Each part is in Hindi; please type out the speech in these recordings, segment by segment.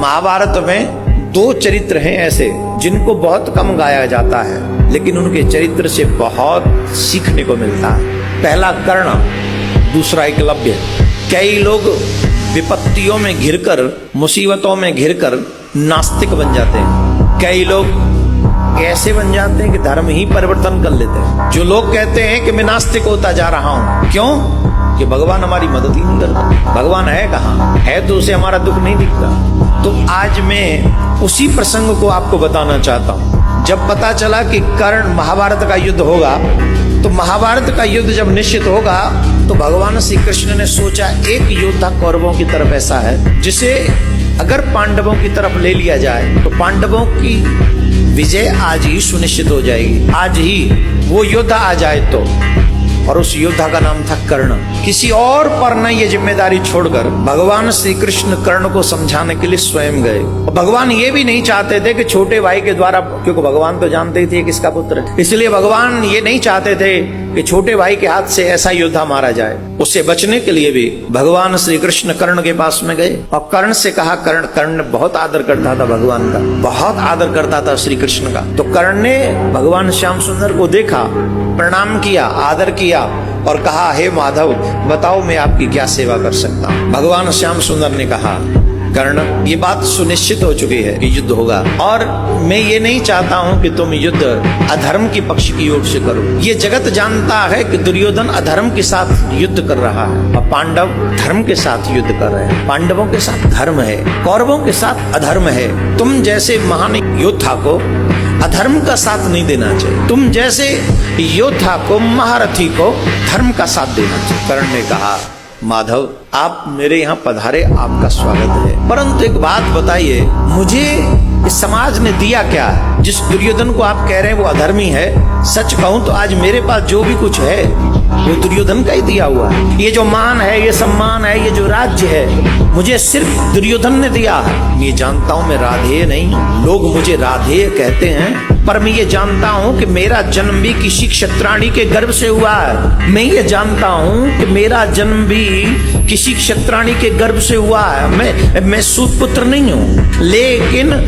महाभारत में दो चरित्र हैं ऐसे जिनको बहुत कम गाया जाता है, लेकिन उनके चरित्र से बहुत सीखने को मिलता है। पहला कर्ण, दूसरा एकलव्य। कई लोग विपत्तियों में घिरकर, मुसीबतों में घिरकर नास्तिक बन जाते हैं। कई लोग ऐसे बन जाते हैं कि धर्म ही परिवर्तन कर लेते हैं। जो लोग कहते हैं कि मैं नास्तिक होता जा रहा हूं, क्यों? कि भगवान हमारी मदद ही नहीं करता। भगवान है कहाँ? है तो उसे हमारा दुख नहीं दिखता। तो आज मैं उसी प्रसंग को आपको बताना चाहता हूं। जब पता चला कि कर्ण, महाभारत का युद्ध होगा, तो महाभारत का युद्ध जब निश्चित होगा तो भगवान श्री कृष्ण ने सोचा एक योद्धा कौरवों की तरफ ऐसा है जिसे अगर पांडवों की तरफ ले लिया जाए तो पांडवों की विजय आज ही सुनिश्चित हो जाएगी। आज ही वो योद्धा आ जाए तो, और उस योद्धा का नाम था कर्ण। किसी और पर न ये जिम्मेदारी छोड़कर भगवान श्री कृष्ण कर्ण को समझाने के लिए स्वयं गए। भगवान ये भी नहीं चाहते थे कि छोटे भाई के द्वारा, क्योंकि भगवान तो जानते ही थे किसका पुत्र है, इसलिए भगवान ये नहीं चाहते थे कि छोटे भाई के हाथ से ऐसा योद्धा मारा जाए। उससे बचने के लिए भी भगवान श्री कृष्ण कर्ण के पास में गए और कर्ण से कहा, कर्ण बहुत आदर करता था भगवान का, बहुत आदर करता था श्री कृष्ण का। तो कर्ण ने भगवान श्याम सुंदर को देखा, प्रणाम किया, आदर किया और कहा, हे माधव, बताओ मैं आपकी क्या सेवा कर सकता हूँ। भगवान श्याम सुंदर ने कहा, कर्ण, ये बात सुनिश्चित हो चुकी है कि युद्ध होगा, और मैं ये नहीं चाहता हूं कि तुम युद्ध अधर्म की पक्ष की ओर से करो। ये जगत जानता है कि दुर्योधन अधर्म के साथ युद्ध कर रहा है और पांडव धर्म के साथ युद्ध कर रहे हैं। पांडवों के साथ धर्म है, कौरवों के साथ अधर्म है। तुम जैसे महान योद्धा को अधर्म का साथ नहीं देना चाहिए। तुम जैसे योद्धा को, महारथी को धर्म का साथ देना चाहिए। कर्ण ने कहा, माधव, आप मेरे यहाँ पधारे, आपका स्वागत है, परंतु एक बात बताइए, मुझे इस समाज ने दिया क्या है? जिस दुर्योधन को आप कह रहे हैं वो अधर्मी है, सच कहूं तो आज मेरे पास जो भी कुछ है वो दुर्योधन का ही दिया हुआ है। ये जो मान है, ये सम्मान है, ये जो राज्य है, मुझे सिर्फ दुर्योधन ने दिया है। मैं जानता हूं मैं राधेय नहीं हूं, लोग मुझे राधेय कहते हैं, पर मैं ये जानता हूं कि मेरा जन्म भी किसी क्षत्राणी के गर्भ से हुआ है। मैं ये जानता हूं कि मेरा जन्म भी किसी क्षत्राणी के गर्भ से हुआ है। मैं सूत पुत्र नहीं हूं, लेकिन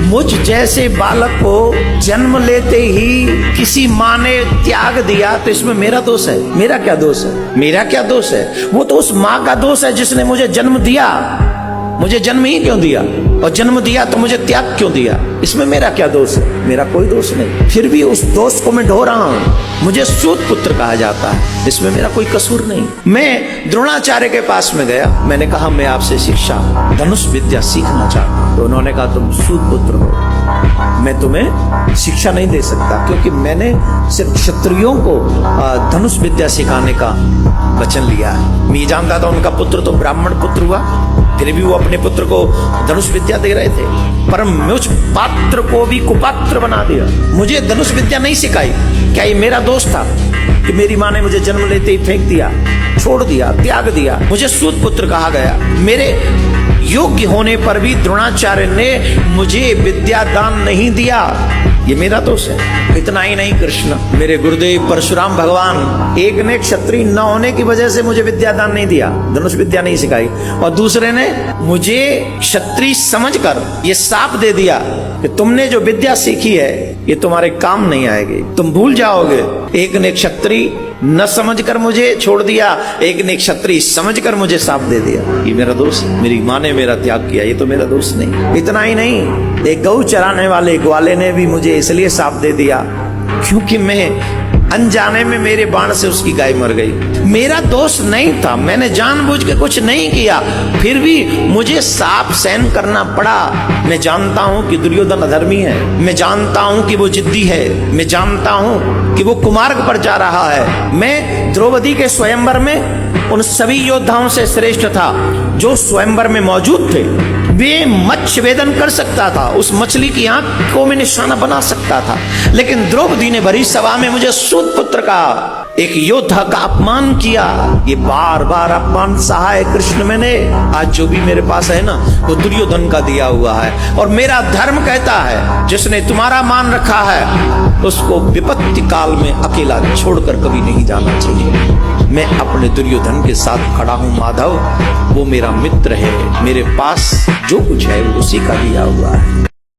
मुझ जैसे बालक को जन्म लेते ही किसी माँ ने त्याग दिया, तो इसमें मेरा दोष है? मेरा क्या दोष है? मेरा क्या दोष है? वो तो उस माँ का दोष है जिसने मुझे जन्म दिया। मुझे जन्म ही क्यों दिया, और जन्म दिया तो मुझे त्याग क्यों दिया? इसमें मेरा क्या दोष है? मेरा कोई दोष नहीं, फिर भी उस दोष को मैं ढो रहा हूं। मुझे सूत पुत्र कहा जाता है, इसमें मेरा कोई कसूर नहीं। मैं द्रोणाचार्य के पास में गया, मैंने कहा मैं आपसे शिक्षा, धनुष विद्या सीखना चाहता हूं। तो उन्होंने कहा, तुम सूत पुत्र हो, मैं तुम्हें शिक्षा नहीं दे सकता, क्योंकि मैंने सिर्फ क्षत्रियों को धनुष विद्या सिखाने का वचन लिया है। मैं जानता था उनका पुत्र तो ब्राह्मण पुत्र हुआ, फिर भी वो अपने पुत्र को धनुष विद्या दे रहे थे, पर मुझ पात्र को भी कुपात्र बना दिया। मुझे धनुष विद्या नहीं सिखाई। क्या ये मेरा दोष था कि मेरी माँ ने मुझे जन्म लेते ही फेंक दिया, छोड़ दिया, त्याग दिया? मुझे सूत पुत्र कहा गया। मेरे योग्य होने पर भी द्रोणाचार्य ने मुझे विद्या दान नहीं दिया, ये मेरा दोष है। इतना ही नहीं, कृष्ण, मेरे गुरुदेव परशुराम भगवान, एक ने क्षत्रिय न होने की वजह से मुझे विद्यादान नहीं दिया, धनुष विद्या नहीं सिखाई, और दूसरे ने मुझे क्षत्रिय समझकर ये शाप दे दिया कि तुमने जो विद्या सीखी है ये तुम्हारे काम नहीं आएगी, तुम भूल जाओगे। एक ने क्षत्रिय न समझकर मुझे छोड़ दिया, एक ने क्षत्रिय समझकर मुझे शाप दे दिया, ये मेरा दोष है। मेरी माँ ने मेरा त्याग किया, ये तो मेरा दोष नहीं। इतना ही नहीं, एक गौ चराने वाले ग्वाले ने भी मुझे इसलिए शाप दे दिया क्योंकि मैं अनजाने में मेरे बाण से उसकी गाय मर गई। मेरा दोष नहीं था, मैंने जानबूझ के कुछ नहीं किया, फिर भी मुझे शाप सहन करना पड़ा। मैं जानता हूं कि दुर्योधन अधर्मी है, मैं जानता हूं कि वो जिद्दी है, मैं जानता हूं कि वो कुमार्ग पर जा रहा है। मैं द्रौपदी के स्वयंवर में उन सभी योद्धाओं से श्रेष्ठ था जो स्वयंवर में मौजूद थे। वे मत्स्य वेदन कर सकता था, उस मछली की आंख को मैं निशाना बना सकता था, लेकिन द्रौपदी ने भरी सभा में मुझे सूत पुत्र का, एक योद्धा का अपमान किया। ये बार बार अपमान सहा है कृष्ण मैंने। आज जो भी मेरे पास है ना, वो दुर्योधन का दिया हुआ है, और मेरा धर्म कहता है जिसने तुम्हारा मान रखा है उसको विपत्ति काल में अकेला छोड़कर कभी नहीं जाना चाहिए। मैं अपने दुर्योधन के साथ खड़ा हूं माधव, वो मेरा मित्र है, मेरे पास जो कुछ है वो उसी का दिया हुआ है।